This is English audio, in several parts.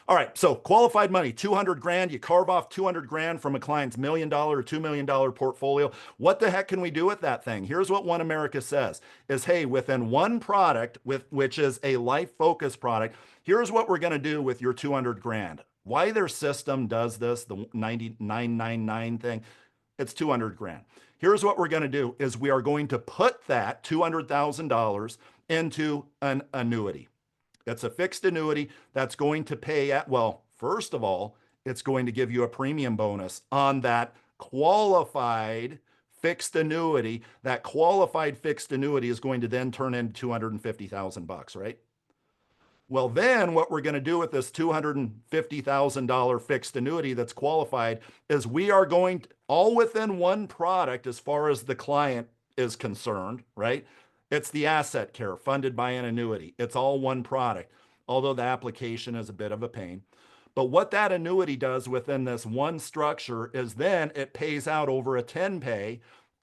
All right, so qualified money, 200 grand. You carve off 200 grand from a client's $1 million or $2 million portfolio. What the heck can we do with that thing? Here's what One America says is, hey, within one product, which is a life focus product, here's what we're going to do with your 200 grand. Why their system does this, the 9999 thing, it's 200 grand. Here's what we're going to do is we are going to put that $200,000 into an annuity. It's a fixed annuity that's going to pay at, well, first of all, it's going to give you a premium bonus on that qualified fixed annuity. That qualified fixed annuity is going to then turn into 250,000 bucks, right? Well, then what we're going to do with this $250,000 fixed annuity that's qualified is we are going to, all within one product as far as the client is concerned, right? It's the asset care funded by an annuity. It's all one product, although the application is a bit of a pain. But what that annuity does within this one structure is then it pays out over a 10 pay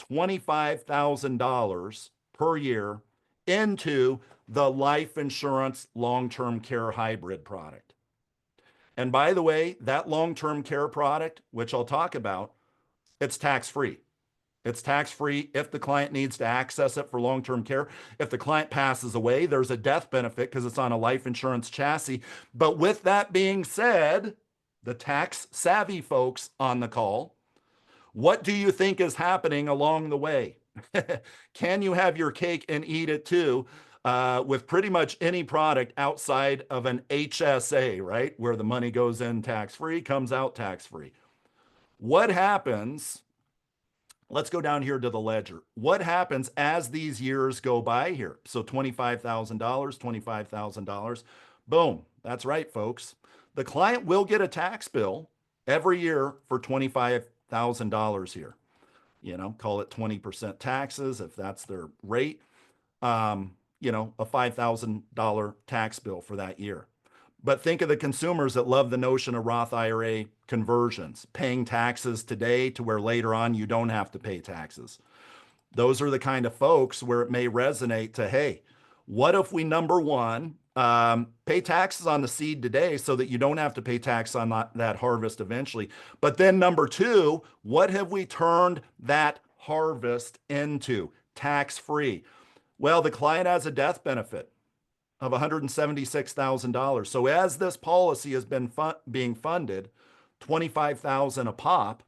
$25,000 per year into the life insurance long-term care hybrid product. And by the way, that long-term care product, which I'll talk about, it's tax-free. It's tax-free if the client needs to access it for long-term care. If the client passes away, there's a death benefit because it's on a life insurance chassis. But with that being said, the tax-savvy folks on the call, what do you think is happening along the way? Can you have your cake and eat it too? With pretty much any product outside of an HSA, right? Where the money goes in tax-free, comes out tax-free. What happens? Let's go down here to the ledger. What happens as these years go by here? So $25,000, $25,000. Boom. That's right, folks. The client will get a tax bill every year for $25,000 here. You know, call it 20% taxes if that's their rate. You know, a $5,000 tax bill for that year. But think of the consumers that love the notion of Roth IRA conversions, paying taxes today to where later on you don't have to pay taxes. Those are the kind of folks where it may resonate to, hey, what if we, number one, pay taxes on the seed today so that you don't have to pay tax on that harvest eventually. But then number two, what have we turned that harvest into? Tax-free. Well, the client has a death benefit of $176,000. So as this policy has been being funded, $25,000 a pop,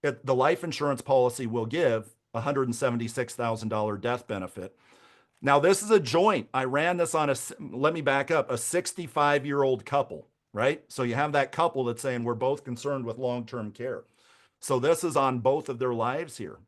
the life insurance policy will give $176,000 death benefit. Now, this is a joint. I ran this on let me back up, a 65-year-old couple, right? So you have that couple that's saying we're both concerned with long-term care. So this is on both of their lives here.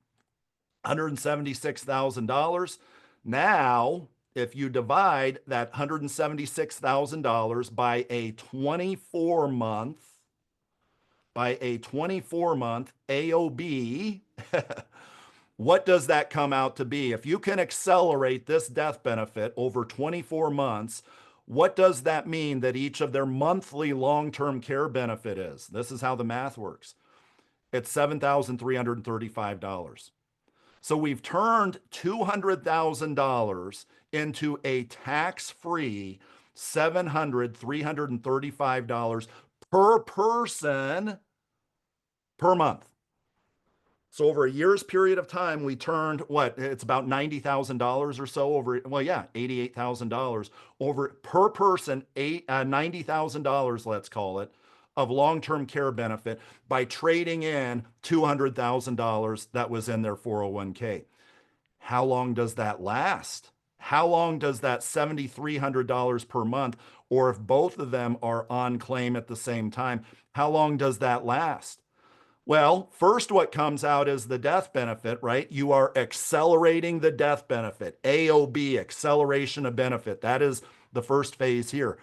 $176,000. Now, if you divide that $176,000 by a 24-month AOB, what does that come out to be? If you can accelerate this death benefit over 24 months, what does that mean that each of their monthly long-term care benefit is? This is how the math works. It's $7,335. So we've turned $200,000 into a tax-free $335 per person per month. So over a year's period of time, we turned what? It's about $90,000 or so over, well, yeah, $88,000 over per person, $90,000, let's call it, of long-term care benefit by trading in $200,000 that was in their 401k. How long does that last? How long does that $7,300 per month, or if both of them are on claim at the same time, how long does that last? Well, first what comes out is the death benefit, right? You are accelerating the death benefit, AOB, acceleration of benefit. That is the first phase here.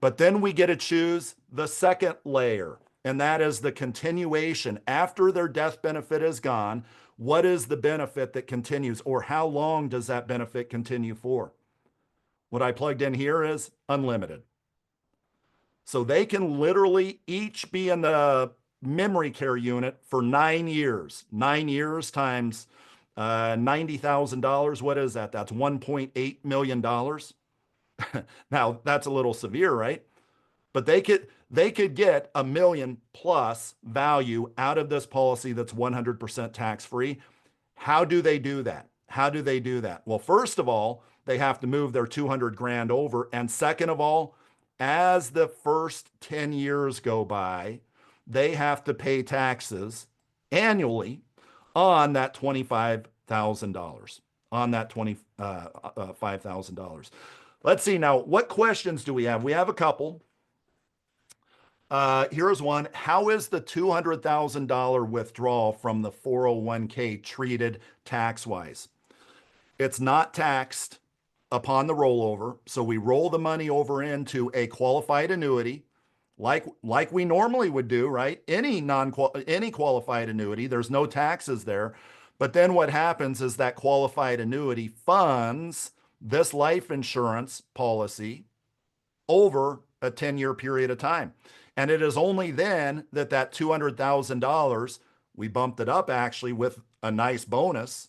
But then we get to choose the second layer, and that is the continuation. After their death benefit is gone, what is the benefit that continues, or how long does that benefit continue for? What I plugged in here is unlimited. So they can literally each be in the memory care unit for 9 years. 9 years times $90,000. What is that? That's $1.8 million. Now, that's a little severe, right? but they could get $1 million plus value out of this policy that's 100% tax free. How do they do that? How do they do that? Well, first of all, they have to move their 200 grand over. And second of all, as the first 10 years go by, they have to pay taxes annually on that $25,000, on that $25,000. Let's see now, what questions do we have? We have a couple. Here's one. How is the $200,000 withdrawal from the 401k treated tax-wise? It's not taxed upon the rollover. So we roll the money over into a qualified annuity like we normally would do, right? Any qualified annuity, there's no taxes there. But then what happens is that qualified annuity funds this life insurance policy over a 10-year period of time. And it is only then that $200,000, we bumped it up actually with a nice bonus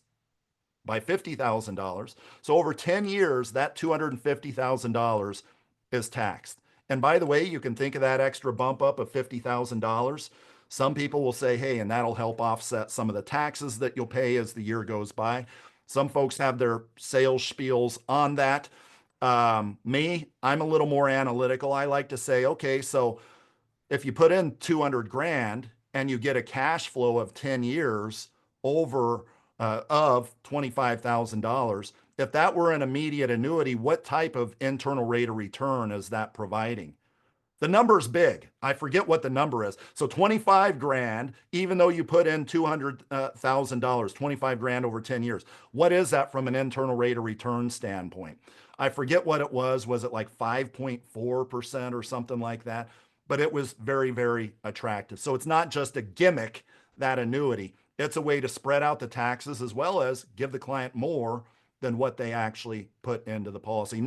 by $50,000. So over 10 years, that $250,000 is taxed. And by the way, you can think of that extra bump up of $50,000. Some people will say, hey, and that'll help offset some of the taxes that you'll pay as the year goes by. Some folks have their sales spiels on that. Me, I'm a little more analytical. I like to say, okay, so if you put in 200 grand and you get a cash flow of 10 years over of $25,000, if that were an immediate annuity, what type of internal rate of return is that providing? The number's big. I forget what the number is. So 25 grand, even though you put in $200,000, 25 grand over 10 years. What is that from an internal rate of return standpoint? I forget what it was. Was it like 5.4% or something like that? But it was very, very attractive. So it's not just a gimmick, that annuity. It's a way to spread out the taxes as well as give the client more than what they actually put into the policy.